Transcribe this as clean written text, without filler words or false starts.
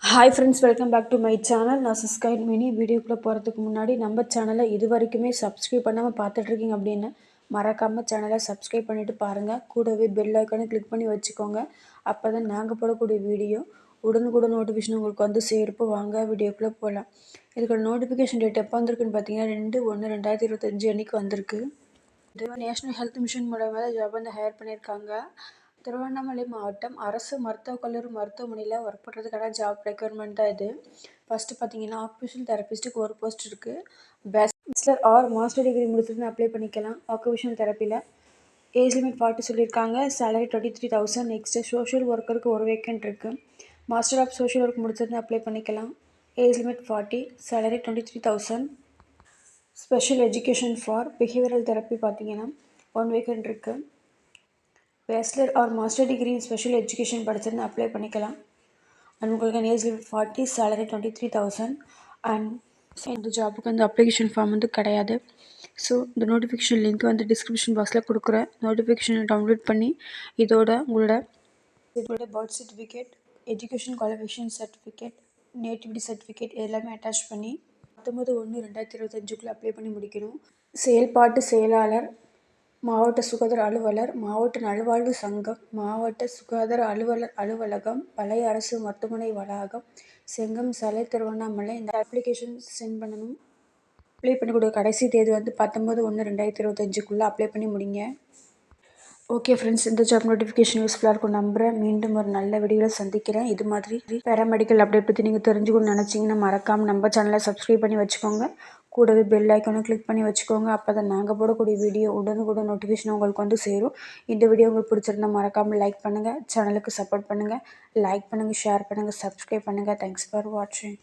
Hi friends, welcome back to my channel. நான் சிஸ்கைட் mini. வீடியோக்குள்ளே போகிறதுக்கு முன்னாடி நம்ம சேனலை இது வரைக்குமே சப்ஸ்கிரைப் பண்ணாமல் பார்த்துட்ருக்கீங்க அப்படின்னு மறக்காமல் சேனலை சப்ஸ்கிரைப் பண்ணிவிட்டு பாருங்கள். கூடவே பெல் ஐக்கானை கிளிக் பண்ணி வச்சுக்கோங்க. அப்போ தான் நாங்கள் போடக்கூடிய வீடியோ உடனுக்குடன் நோட்டிஃபிகேஷன் உங்களுக்கு வந்து சேர்ப்போம். வாங்க வீடியோக்குள்ளே போகலாம். இதுக்கு நோட்டிஃபிகேஷன் டேட் எப்போ வந்திருக்குன்னு பார்த்தீங்கன்னா 2/1/2025 அன்றைக்கி வந்திருக்கு. இது நேஷ்னல் ஹெல்த் மிஷன் மூலமாக தான் ஜாப் வந்து ஹையர் பண்ணியிருக்காங்க. திருவண்ணாமலை மாவட்டம் அரசு மருத்துவக் கல்லூரி மருத்துவமனையில் ஒர்க் பண்ணுறதுக்கான ஜாப் ரெக்யர்மெண்ட் தான் இது. ஃபஸ்ட்டு பார்த்தீங்கன்னா ஆக்குபேஷனல் தெரபிஸ்ட்டுக்கு ஒரு போஸ்ட் இருக்குது. பேச்சுலர் ஆர் மாஸ்டர் டிகிரி முடிச்சிருந்து அப்ளை பண்ணிக்கலாம். ஆக்குபேஷனல் தெரப்பியில் ஏஜ் லிமிட் 40 சொல்லியிருக்காங்க. சேலரி 23,000. நெக்ஸ்ட்டு சோஷியல் ஒர்க்கருக்கு ஒரு வேக்கன்ட் இருக்குது. மாஸ்டர் ஆஃப் சோஷியல் ஒர்க் முடிச்சிருந்து அப்ளை பண்ணிக்கலாம். Age limit 40, salary 23,000. Special education for behavioural therapy பார்த்தீங்கன்னா 1 வேக்கன்ட் இருக்குது. Bachelor or master degree special education படிச்சிருந்து அப்ளை பண்ணிக்கலாம். அண்ட் உங்களுக்கு ஏஜ் லிமிட் 40, சேலரி 23,000. அண்ட் இந்த ஜாப்புக்கு வந்து அப்ளிகேஷன் ஃபார்ம் வந்து கிடையாது. ஸோ இந்த நோட்டிஃபிகேஷன் லிங்க் வந்து டிஸ்கிரிப்ஷன் பாக்ஸில் கொடுக்குறேன். நோட்டிஃபிகேஷனை டவுன்லோட் பண்ணி இதோட உங்களோட birth certificate, education qualification certificate, nativity certificate எல்லாமே அட்டாச் பண்ணி 19/1/2025 அப்ளை பண்ணி முடிக்கணும். செயல்பாட்டு செயலாளர், மாவட்ட சுகாதார அலுவலர், மாவட்ட நல்வாழ்வு சங்கம், மாவட்ட சுகாதார அலுவலகம், பழைய அரசு மருத்துவமனை வளாகம், செங்கம் சாலை, திருவண்ணாமலை. இந்த அப்ளிகேஷன் சென்ட் பண்ணணும். அப்ளை பண்ணக்கூடிய கடைசி தேதி வந்து 19/1/2025 அப்ளை பண்ணி முடிங்க. ஓகே ஃப்ரெண்ட்ஸ், இந்த ஜாப் நோட்டிஃபிகேஷன் யூஸ்ஃபுல்லாக இருக்கும் நம்புகிறேன். மீண்டும் ஒரு நல்ல வீடியோவில் சந்திக்கிறேன். இது மாதிரி பேராமெடிக்கல் அப்டேட் பற்றி நீங்கள் தெரிஞ்சுக்கணும்னு நினச்சிங்கன்னா மறக்காமல் நம்ம சேனலை சப்ஸ்கிரைப் பண்ணி வச்சுக்கோங்க. கூடவே பெல் ஐக்கானை கிளிக் பண்ணி வச்சுக்கோங்க. அப்போ தான் நாங்கள் போடக்கூடிய வீடியோ உடனுக்குடன் நோட்டிஃபிகேஷன் உங்களுக்கு வந்து சேரும். இந்த வீடியோ உங்களுக்கு பிடிச்சிருந்தா மறக்காமல் லைக் பண்ணுங்கள். சேனலுக்கு சப்போர்ட் பண்ணுங்கள். லைக் பண்ணுங்கள், ஷேர் பண்ணுங்கள், சப்ஸ்கிரைப் பண்ணுங்கள். தேங்க்ஸ் ஃபார் வாட்சிங்.